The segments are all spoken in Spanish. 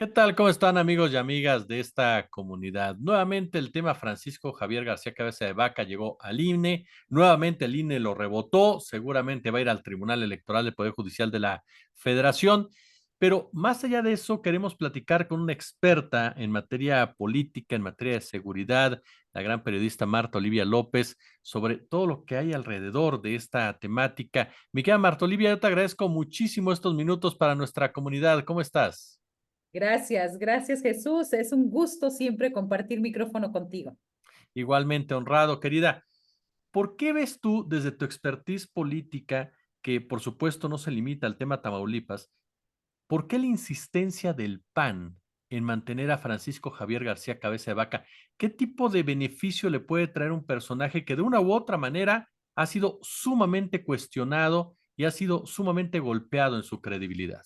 ¿Qué tal? ¿Cómo están amigos y amigas de esta comunidad? Nuevamente el tema Francisco Javier García Cabeza de Vaca llegó al INE, nuevamente el INE lo rebotó, seguramente va a ir al Tribunal Electoral del Poder Judicial de la Federación, pero más allá de eso queremos platicar con una experta en materia política, en materia de seguridad, la gran periodista Marta Olivia López, sobre todo lo que hay alrededor de esta temática. Mi querida Marta Olivia, yo te agradezco muchísimo estos minutos para nuestra comunidad. ¿Cómo estás? Gracias, gracias Jesús. Es un gusto siempre compartir micrófono contigo. Igualmente honrado, querida. ¿Por qué ves tú desde tu expertise política, que por supuesto no se limita al tema Tamaulipas, por qué la insistencia del PAN en mantener a Francisco Javier García Cabeza de Vaca? ¿Qué tipo de beneficio le puede traer un personaje que de una u otra manera ha sido sumamente cuestionado y ha sido sumamente golpeado en su credibilidad?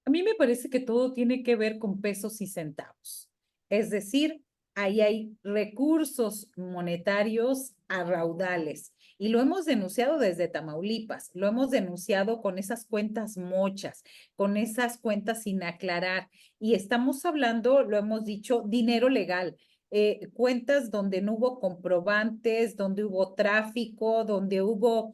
A mí me parece que todo tiene que ver con pesos y centavos. Es decir, ahí hay recursos monetarios a raudales. Y lo hemos denunciado desde Tamaulipas, lo hemos denunciado con esas cuentas mochas, con esas cuentas sin aclarar. Y estamos hablando, lo hemos dicho, dinero legal. Cuentas donde no hubo comprobantes, donde hubo tráfico, donde hubo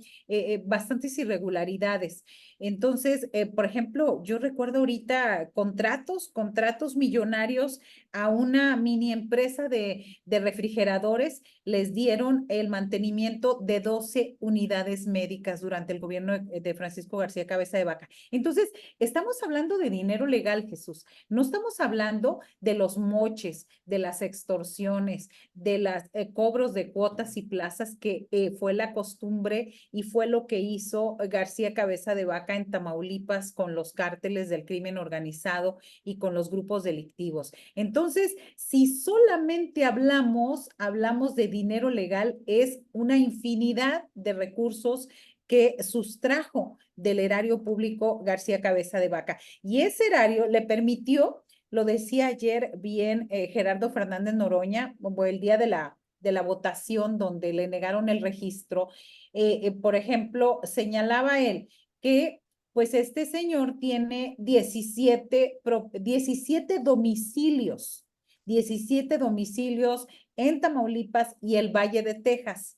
bastantes irregularidades. Entonces, por ejemplo, yo recuerdo ahorita contratos millonarios a una mini empresa de refrigeradores, les dieron el mantenimiento de 12 unidades médicas durante el gobierno de Francisco García Cabeza de Vaca. Entonces, estamos hablando de dinero legal, Jesús. No estamos hablando de los moches, de las extorsiones, de los cobros de cuotas y plazas que fue la costumbre y fue lo que hizo García Cabeza de Vaca en Tamaulipas con los cárteles del crimen organizado y con los grupos delictivos. Entonces, si solamente hablamos de dinero legal, es una infinidad de recursos que sustrajo del erario público García Cabeza de Vaca. Y ese erario le permitió, lo decía ayer bien Gerardo Fernández Noroña, como el día de la votación donde le negaron el registro, por ejemplo, señalaba él que pues este señor tiene 17 domicilios, 17 domicilios en Tamaulipas y el Valle de Texas,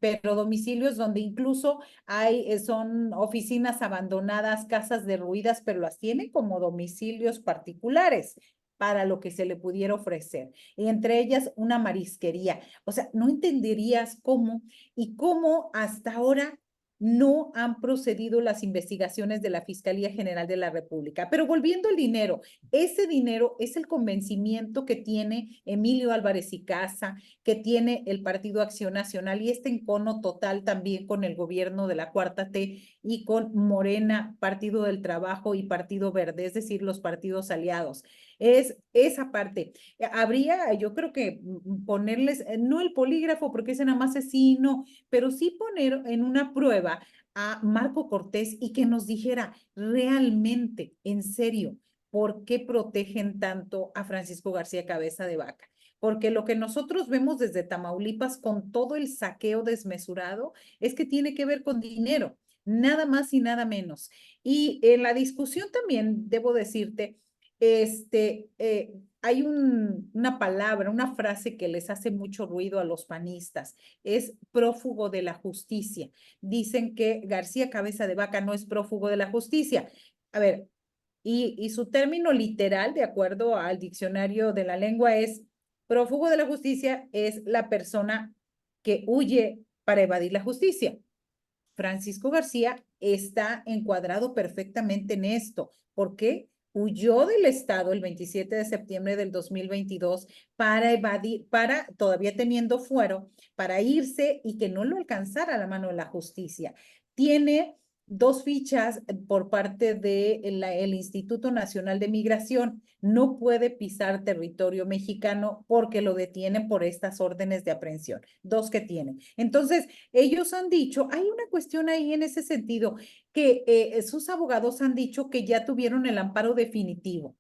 pero domicilios donde incluso hay, son oficinas abandonadas, casas derruidas, pero las tiene como domicilios particulares para lo que se le pudiera ofrecer. Y entre ellas una marisquería. O sea, no entenderías cómo y cómo hasta ahora no han procedido las investigaciones de la Fiscalía General de la República. Pero volviendo al dinero, ese dinero es el convencimiento que tiene Emilio Álvarez y Casa, que tiene el Partido Acción Nacional y este encono total también con el gobierno de la Cuarta T y con Morena, Partido del Trabajo y Partido Verde, es decir, los partidos aliados. Es esa parte. Habría, yo creo que ponerles, no el polígrafo, porque ese nada más es sí, no, pero sí poner en una prueba a Marco Cortés y que nos dijera realmente, en serio, por qué protegen tanto a Francisco García Cabeza de Vaca. Porque lo que nosotros vemos desde Tamaulipas con todo el saqueo desmesurado es que tiene que ver con dinero, nada más y nada menos. Y en la discusión también debo decirte, hay una palabra, una frase que les hace mucho ruido a los panistas, es prófugo de la justicia. Dicen que García Cabeza de Vaca no es prófugo de la justicia. A ver, y su término literal, de acuerdo al diccionario de la lengua, es prófugo de la justicia es la persona que huye para evadir la justicia. Francisco García está encuadrado perfectamente en esto. ¿Por qué? Huyó del Estado el 27 de septiembre del 2022 para evadir, para, todavía teniendo fuero, para irse y que no lo alcanzara la mano de la justicia. Tiene dos fichas por parte del Instituto Nacional de Migración. No puede pisar territorio mexicano porque lo detienen por estas órdenes de aprehensión. Dos que tienen. Entonces, ellos han dicho, hay una cuestión ahí en ese sentido, que sus abogados han dicho que ya tuvieron el amparo definitivo.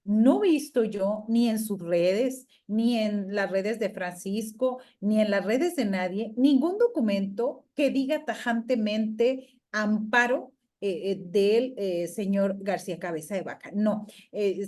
No he visto yo ni en sus redes, ni en las redes de Francisco, ni en las redes de nadie, ningún documento que diga tajantemente amparo del señor García Cabeza de Vaca. No,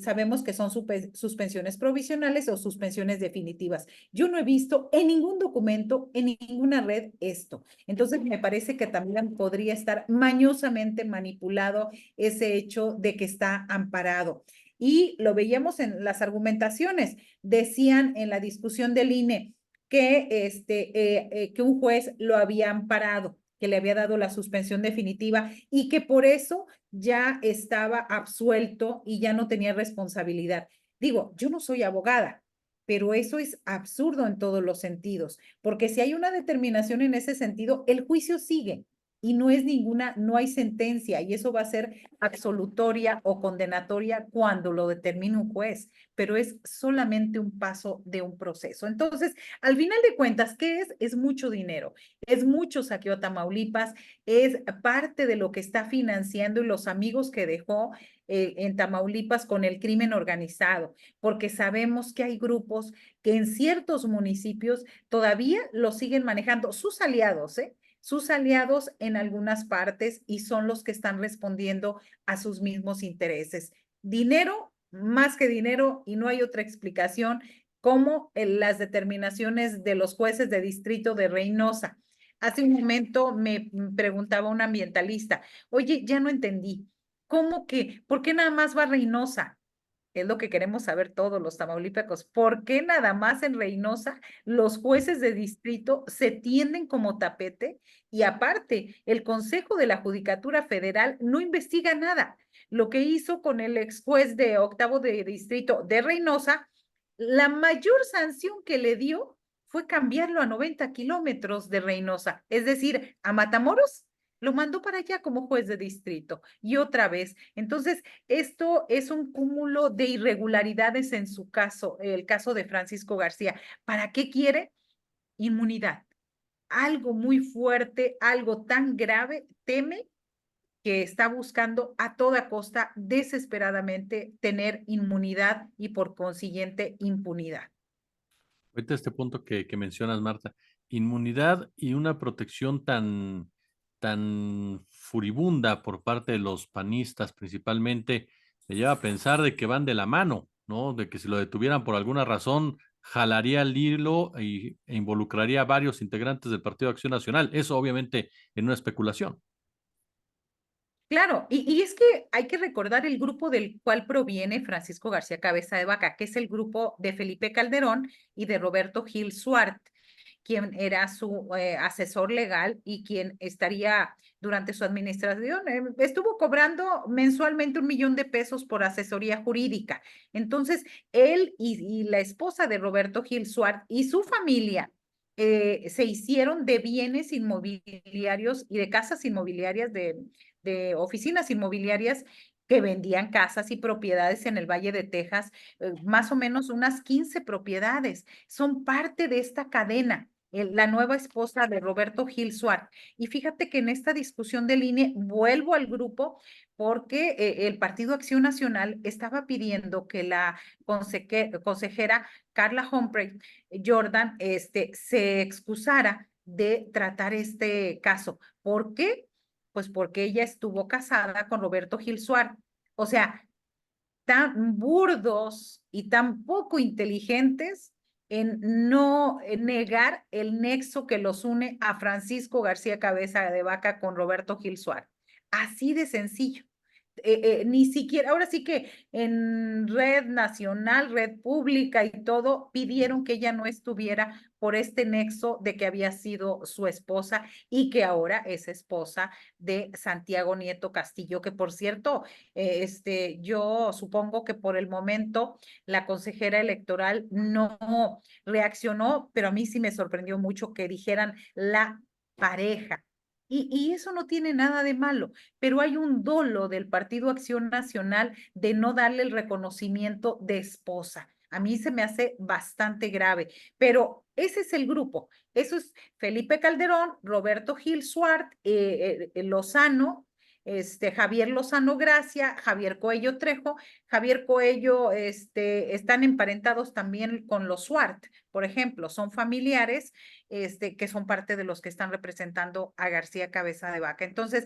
sabemos que son suspensiones provisionales o suspensiones definitivas. Yo no he visto en ningún documento, en ninguna red esto. Entonces, me parece que también podría estar mañosamente manipulado ese hecho de que está amparado. Y lo veíamos en las argumentaciones. Decían en la discusión del INE que un juez lo había amparado, que le había dado la suspensión definitiva y que por eso ya estaba absuelto y ya no tenía responsabilidad. Digo, yo no soy abogada, pero eso es absurdo en todos los sentidos, porque si hay una determinación en ese sentido, el juicio sigue y no es ninguna, no hay sentencia y eso va a ser absolutoria o condenatoria cuando lo determine un juez, pero es solamente un paso de un proceso. Entonces, al final de cuentas, ¿qué es? Es mucho dinero, es mucho saqueo a Tamaulipas, es parte de lo que está financiando y los amigos que dejó en Tamaulipas con el crimen organizado, porque sabemos que hay grupos que en ciertos municipios todavía lo siguen manejando, sus aliados, ¿eh? Sus aliados en algunas partes y son los que están respondiendo a sus mismos intereses. Dinero, más que dinero, y no hay otra explicación, como las determinaciones de los jueces de distrito de Reynosa. Hace un momento me preguntaba un ambientalista, oye, ya no entendí, ¿cómo que, por qué nada más va Reynosa? Es lo que queremos saber todos los tamaulipecos. ¿Por qué nada más en Reynosa los jueces de distrito se tienden como tapete? Y aparte, el Consejo de la Judicatura Federal no investiga nada. Lo que hizo con el ex juez de octavo de distrito de Reynosa, la mayor sanción que le dio fue cambiarlo a 90 kilómetros de Reynosa, es decir, a Matamoros. Lo mandó para allá como juez de distrito y otra vez. Entonces, esto es un cúmulo de irregularidades en su caso, el caso de Francisco García. ¿Para qué quiere? Inmunidad. Algo muy fuerte, algo tan grave, teme que está buscando a toda costa, desesperadamente, tener inmunidad y por consiguiente impunidad. Ahorita este punto que mencionas, Marta, inmunidad y una protección tan furibunda por parte de los panistas principalmente, me lleva a pensar de que van de la mano, ¿no? De que si lo detuvieran por alguna razón, jalaría el hilo e involucraría a varios integrantes del Partido de Acción Nacional. Eso obviamente en una especulación. Claro, y es que hay que recordar el grupo del cual proviene Francisco García Cabeza de Vaca, que es el grupo de Felipe Calderón y de Roberto Gil Suart, quien era su asesor legal y quien estaría durante su administración, estuvo cobrando mensualmente 1 millón de pesos por asesoría jurídica. Entonces, él y la esposa de Roberto Gil Suart y su familia se hicieron de bienes inmobiliarios y de casas inmobiliarias de oficinas inmobiliarias que vendían casas y propiedades en el Valle de Texas, más o menos unas 15 propiedades. Son parte de esta cadena. La nueva esposa de Roberto Gil Suárez. Y fíjate que en esta discusión del INE vuelvo al grupo porque el Partido Acción Nacional estaba pidiendo que la consejera Carla Humphrey Jordan se excusara de tratar este caso. ¿Por qué? Pues porque ella estuvo casada con Roberto Gil Suárez. O sea, tan burdos y tan poco inteligentes en no negar el nexo que los une a Francisco García Cabeza de Vaca con Roberto Gil Suárez. Así de sencillo. Ni siquiera, ahora sí que en red nacional, red pública y todo, pidieron que ella no estuviera por este nexo de que había sido su esposa y que ahora es esposa de Santiago Nieto Castillo, que por cierto, yo supongo que por el momento la consejera electoral no reaccionó, pero a mí sí me sorprendió mucho que dijeran la pareja. Y eso no tiene nada de malo, pero hay un dolo del Partido Acción Nacional de no darle el reconocimiento de esposa. A mí se me hace bastante grave, pero ese es el grupo. Eso es Felipe Calderón, Roberto Gil Suart, Lozano, Javier Lozano Gracia, Javier Coello Trejo. Javier Coello, están emparentados también con los Suart, por ejemplo, son familiares, que son parte de los que están representando a García Cabeza de Vaca. Entonces,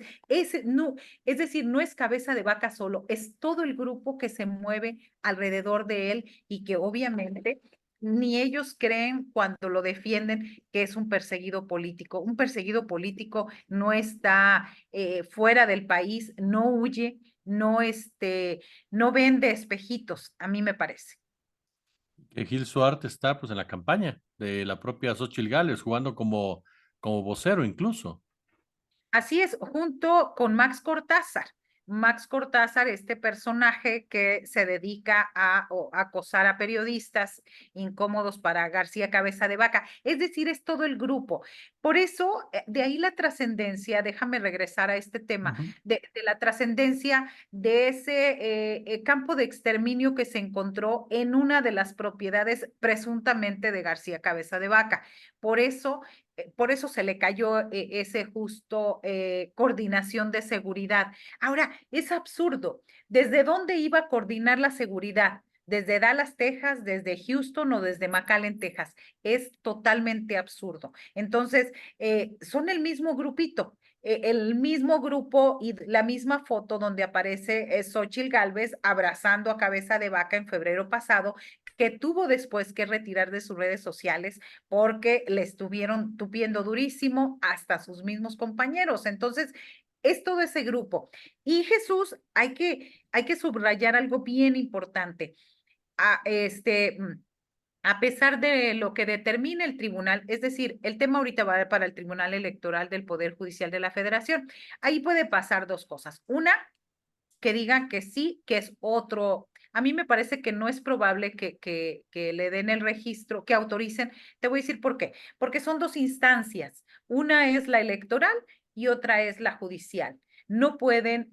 no, es decir, no es Cabeza de Vaca solo, es todo el grupo que se mueve alrededor de él y que obviamente ni ellos creen cuando lo defienden que es un perseguido político. Un perseguido político no está fuera del país, no huye, no vende espejitos, a mí me parece. Que Gil Suart está pues en la campaña de la propia Xóchitl Gálvez, jugando como vocero incluso. Así es, junto con Max Cortázar. Max Cortázar, este personaje que se dedica a acosar a periodistas incómodos para García Cabeza de Vaca. Es decir, es todo el grupo. Por eso, de ahí la trascendencia, déjame regresar a este tema, Ujú. de la trascendencia de ese campo de exterminio que se encontró en una de las propiedades presuntamente de García Cabeza de Vaca. Por eso se le cayó ese justo coordinación de seguridad. Ahora, es absurdo. ¿Desde dónde iba a coordinar la seguridad? ¿Desde Dallas, Texas, desde Houston o desde McAllen, Texas? Es totalmente absurdo. Entonces, son el mismo grupito. El mismo grupo y la misma foto donde aparece Xóchitl Gálvez abrazando a Cabeza de Vaca en febrero pasado, que tuvo después que retirar de sus redes sociales porque le estuvieron tupiendo durísimo hasta sus mismos compañeros. Entonces, es todo ese grupo. Y Jesús, hay que subrayar algo bien importante. A, a pesar de lo que determine el tribunal, es decir, el tema ahorita va para el Tribunal Electoral del Poder Judicial de la Federación. Ahí puede pasar dos cosas. Una, que digan que sí, que es otro. A mí me parece que no es probable que le den el registro, que autoricen. Te voy a decir por qué. Porque son dos instancias. Una es la electoral y otra es la judicial. No puede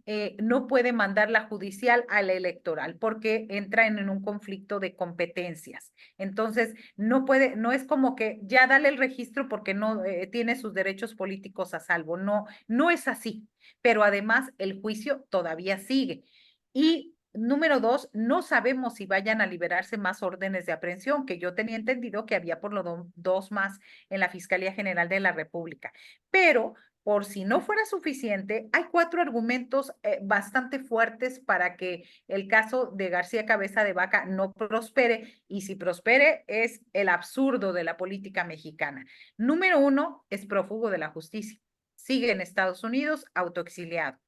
mandar la judicial a la electoral porque entran en un conflicto de competencias. Entonces, no es como que ya dale el registro porque no tiene sus derechos políticos a salvo. No, no es así, pero además el juicio todavía sigue. Y número dos, no sabemos si vayan a liberarse más órdenes de aprehensión, que yo tenía entendido que había por lo dos más en la Fiscalía General de la República. Pero por si no fuera suficiente, hay cuatro argumentos bastante fuertes para que el caso de García Cabeza de Vaca no prospere, y si prospere es el absurdo de la política mexicana. Número uno, es prófugo de la justicia. Sigue en Estados Unidos, autoexiliado.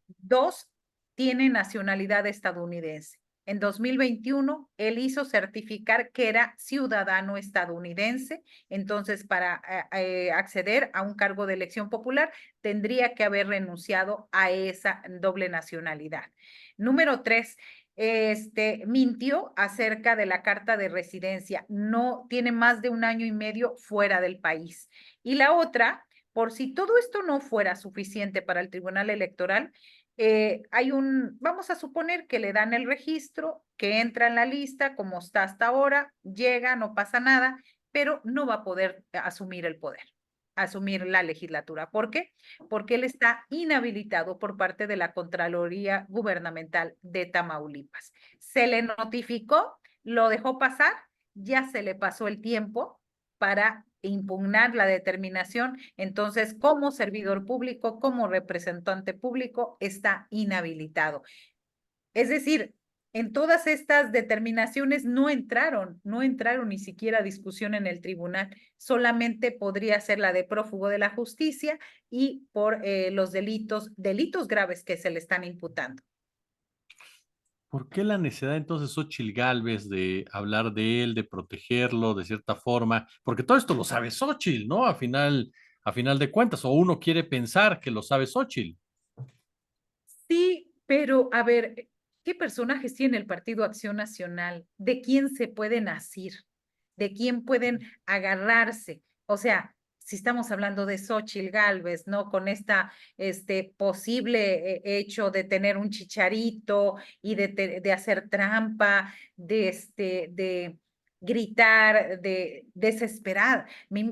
Dos, tiene nacionalidad estadounidense. En 2021, él hizo certificar que era ciudadano estadounidense. Entonces, para acceder a un cargo de elección popular, tendría que haber renunciado a esa doble nacionalidad. Número tres, mintió acerca de la carta de residencia. No tiene más de un año y medio fuera del país. Y la otra, por si todo esto no fuera suficiente para el Tribunal Electoral, vamos a suponer que le dan el registro, que entra en la lista, como está hasta ahora, llega, no pasa nada, pero no va a poder asumir el poder, asumir la legislatura. ¿Por qué? Porque él está inhabilitado por parte de la Contraloría Gubernamental de Tamaulipas. Se le notificó, lo dejó pasar, ya se le pasó el tiempo para impugnar la determinación. Entonces, como servidor público, como representante público, está inhabilitado. Es decir, en todas estas determinaciones no entraron ni siquiera a discusión en el tribunal. Solamente podría ser la de prófugo de la justicia y por los delitos graves que se le están imputando. ¿Por qué la necesidad entonces Xóchitl Gálvez de hablar de él, de protegerlo de cierta forma? Porque todo esto lo sabe Xóchitl, ¿no? A final de cuentas, o uno quiere pensar que lo sabe Xóchitl. Sí, pero a ver, ¿qué personajes tiene el Partido Acción Nacional? ¿De quién se pueden asir? ¿De quién pueden agarrarse? O sea, si estamos hablando de Xóchitl Gálvez, ¿no? Con este posible hecho de tener un chicharito y de hacer trampa, de gritar, de desesperar.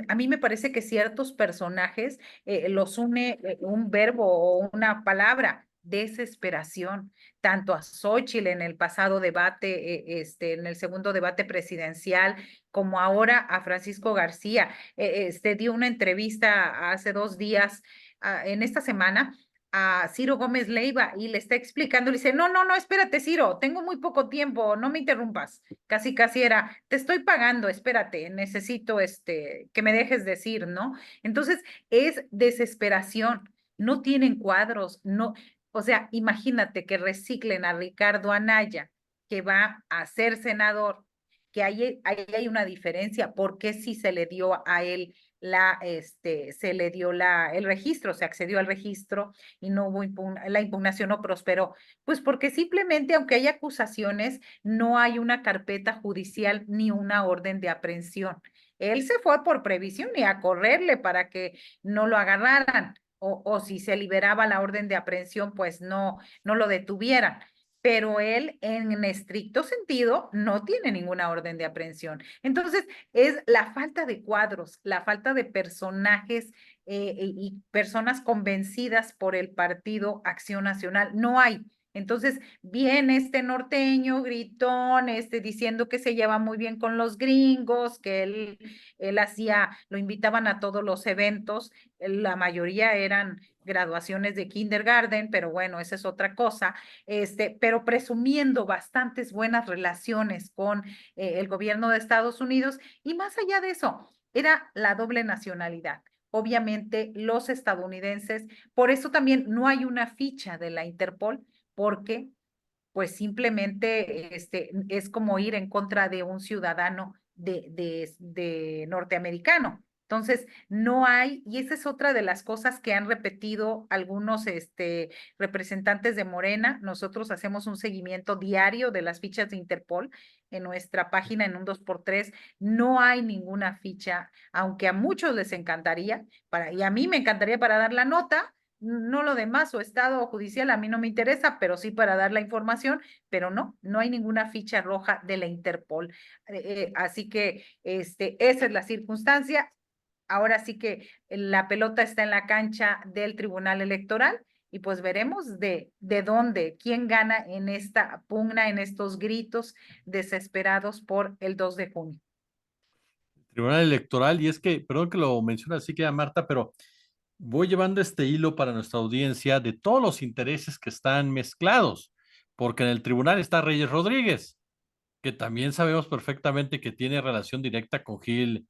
A mí me parece que ciertos personajes los une un verbo o una palabra, desesperación, tanto a Xóchitl en el pasado debate, en el segundo debate presidencial, como ahora a Francisco García. Dio una entrevista hace 2 días, en esta semana, a Ciro Gómez Leiva y le está explicando, le dice, no, no, no, espérate, Ciro, tengo muy poco tiempo, no me interrumpas. Casi, casi era, te estoy pagando, espérate, necesito que me dejes decir, ¿no? Entonces, es desesperación, no tienen cuadros, no, o sea, imagínate que reciclen a Ricardo Anaya, que va a ser senador, que ahí hay una diferencia, porque si se le dio a él se le dio el registro, se accedió al registro y no hubo la impugnación no prosperó, pues porque simplemente, aunque hay acusaciones, no hay una carpeta judicial ni una orden de aprehensión. Él se fue por previsión y a correrle para que no lo agarraran, o si se liberaba la orden de aprehensión, pues no lo detuvieran. Pero él, en estricto sentido, no tiene ninguna orden de aprehensión. Entonces, es la falta de cuadros, la falta de personajes y personas convencidas por el Partido Acción Nacional. No hay. Entonces, viene este norteño gritón, diciendo que se lleva muy bien con los gringos, que él lo invitaban a todos los eventos, la mayoría eran graduaciones de kindergarten, pero bueno, esa es otra cosa, pero presumiendo bastantes buenas relaciones con el gobierno de Estados Unidos, y más allá de eso, era la doble nacionalidad. Obviamente los estadounidenses, por eso también no hay una ficha de la Interpol, porque pues simplemente es como ir en contra de un ciudadano de norteamericano. Entonces, no hay, y esa es otra de las cosas que han repetido algunos representantes de Morena. Nosotros hacemos un seguimiento diario de las fichas de Interpol en nuestra página en un 2x3. No hay ninguna ficha, aunque a muchos les encantaría, y a mí me encantaría para dar la nota, no lo demás, o estado judicial, a mí no me interesa, pero sí para dar la información, pero no hay ninguna ficha roja de la Interpol. Así que esa es la circunstancia. Ahora sí que la pelota está en la cancha del Tribunal Electoral y pues veremos de dónde, quién gana en esta pugna, en estos gritos desesperados por el 2 de junio. Tribunal Electoral, y es que, perdón que lo menciona así, queda Marta, pero voy llevando este hilo para nuestra audiencia de todos los intereses que están mezclados, porque en el tribunal está Reyes Rodríguez, que también sabemos perfectamente que tiene relación directa con Gil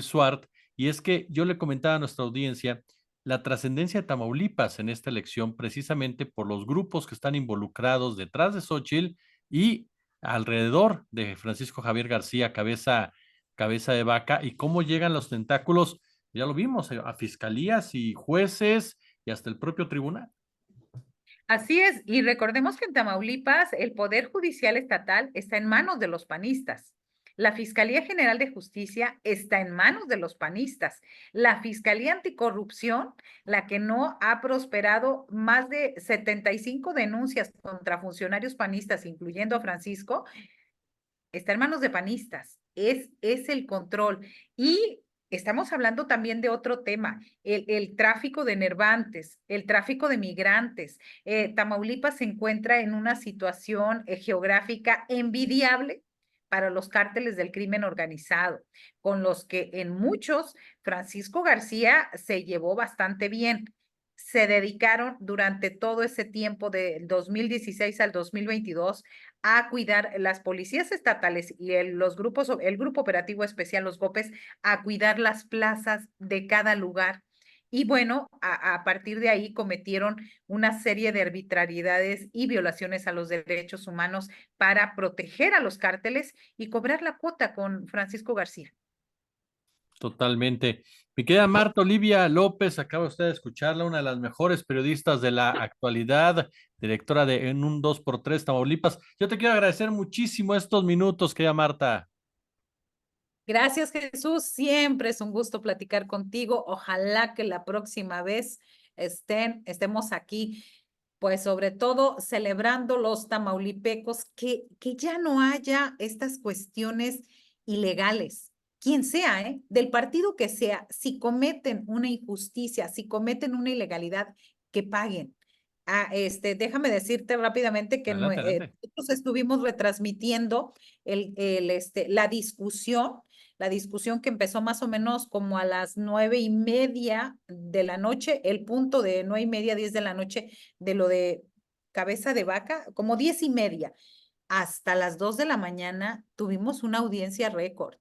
Swart, y es que yo le comentaba a nuestra audiencia la trascendencia de Tamaulipas en esta elección, precisamente por los grupos que están involucrados detrás de Xochitl y alrededor de Francisco Javier García, cabeza de vaca, y cómo llegan los tentáculos, ya lo vimos, a fiscalías y jueces y hasta el propio tribunal. Así es, y recordemos que en Tamaulipas el Poder Judicial Estatal está en manos de los panistas. La Fiscalía General de Justicia está en manos de los panistas. La Fiscalía Anticorrupción, la que no ha prosperado, más de 75 denuncias contra funcionarios panistas, incluyendo a Francisco, está en manos de panistas. Es el control. Y estamos hablando también de otro tema, el tráfico de enervantes, el tráfico de migrantes. Tamaulipas se encuentra en una situación geográfica envidiable para los cárteles del crimen organizado, con los que en muchos Francisco García se llevó bastante bien. Se dedicaron durante todo ese tiempo del 2016 al 2022 a cuidar las policías estatales y el grupo operativo especial, los GOPES, a cuidar las plazas de cada lugar. Y bueno, a partir de ahí cometieron una serie de arbitrariedades y violaciones a los derechos humanos para proteger a los cárteles y cobrar la cuota con Francisco García. Totalmente. Mi querida Marta Olivia López, acaba usted de escucharla, una de las mejores periodistas de la actualidad, directora de En un 2x3 Tamaulipas. Yo te quiero agradecer muchísimo estos minutos, querida Marta. Gracias, Jesús. Siempre es un gusto platicar contigo. Ojalá que la próxima vez estemos aquí, pues sobre todo celebrando los tamaulipecos, que ya no haya estas cuestiones ilegales. Quien sea, del partido que sea, si cometen una injusticia, si cometen una ilegalidad, que paguen. Déjame decirte rápidamente que Adelante, adelante. nosotros estuvimos retransmitiendo la discusión que empezó más o menos como a las 9:30 de la noche, el punto de 9:30, 10 de la noche de lo de cabeza de vaca, como 10:30. Hasta las 2 de la mañana tuvimos una audiencia récord.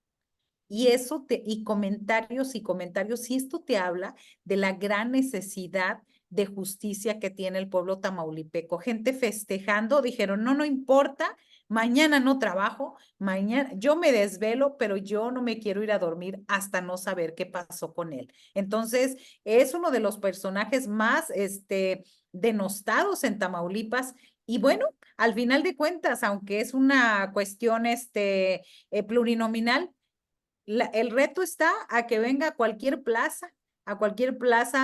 Y comentarios y comentarios, y esto te habla de la gran necesidad de justicia que tiene el pueblo tamaulipeco. Gente festejando, dijeron, no, no importa, mañana no trabajo, mañana yo me desvelo, pero yo no me quiero ir a dormir hasta no saber qué pasó con él. Entonces, es uno de los personajes más, denostados en Tamaulipas. Y bueno, al final de cuentas, aunque es una cuestión, plurinominal, el reto está a que venga a cualquier plaza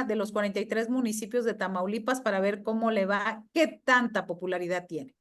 de los 43 municipios de Tamaulipas para ver cómo le va, qué tanta popularidad tiene.